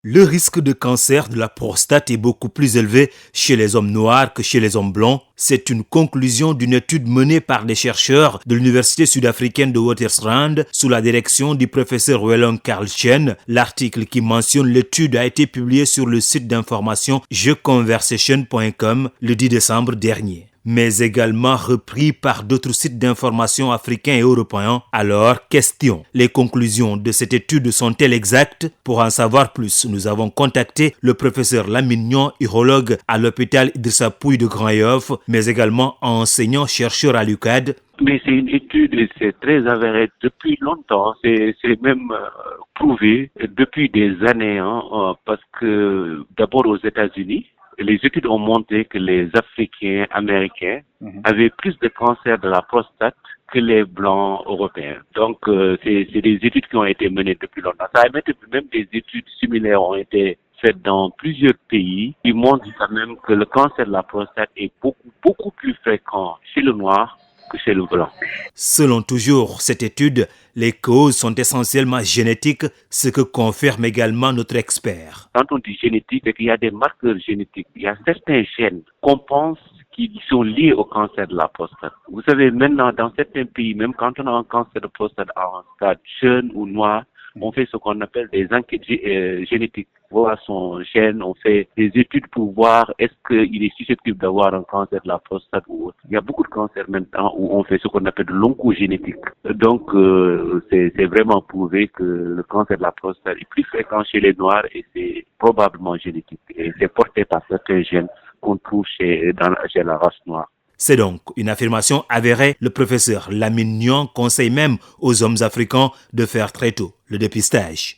Le risque de cancer de la prostate est beaucoup plus élevé chez les hommes noirs que chez les hommes blancs. C'est une conclusion d'une étude menée par des chercheurs de l'université sud-africaine de Witwatersrand sous la direction du professeur Wellon Carlchen. L'article qui mentionne l'étude a été publié sur le site d'information jeconversation.com le 10 décembre dernier, mais également repris par d'autres sites d'information africains et européens. Alors, question, les conclusions de cette étude sont-elles exactes? Pour en savoir plus, nous avons contacté le professeur Lamine Niang, urologue à l'hôpital Idrissa Pouye de Grand-Yoff, mais également enseignant-chercheur à l'UCAD. Mais c'est une étude et c'est très avéré depuis longtemps, c'est même prouvé depuis des années, parce que d'abord aux États-Unis, les études ont montré que les Africains américains avaient plus de cancer de la prostate que les Blancs européens. Donc, c'est des études qui ont été menées depuis longtemps. Ça a même des études similaires ont été faites dans plusieurs pays qui montrent quand même que le cancer de la prostate est beaucoup plus fréquent chez le noir que chez le blanc. Selon toujours cette étude, les causes sont essentiellement génétiques, ce que confirme également notre expert. Quand on dit génétique, c'est qu'il y a des marqueurs génétiques. Il y a certains gènes qu'on pense qui sont liés au cancer de la prostate. Vous savez, maintenant, dans certains pays, même quand on a un cancer de prostate en stade jeune ou noir, on fait ce qu'on appelle des enquêtes génétiques. Voir son gène, on fait des études pour voir est-ce qu'il est susceptible d'avoir un cancer de la prostate ou autre. Il y a beaucoup de cancers maintenant où on fait ce qu'on appelle de l'oncogénétique. Donc, c'est vraiment prouvé que le cancer de la prostate est plus fréquent chez les Noirs et c'est probablement génétique. Et c'est porté par certains gènes qu'on trouve chez la race noire. C'est donc une affirmation avérée. Le professeur Lamine Niang conseille même aux hommes africains de faire très tôt le dépistage.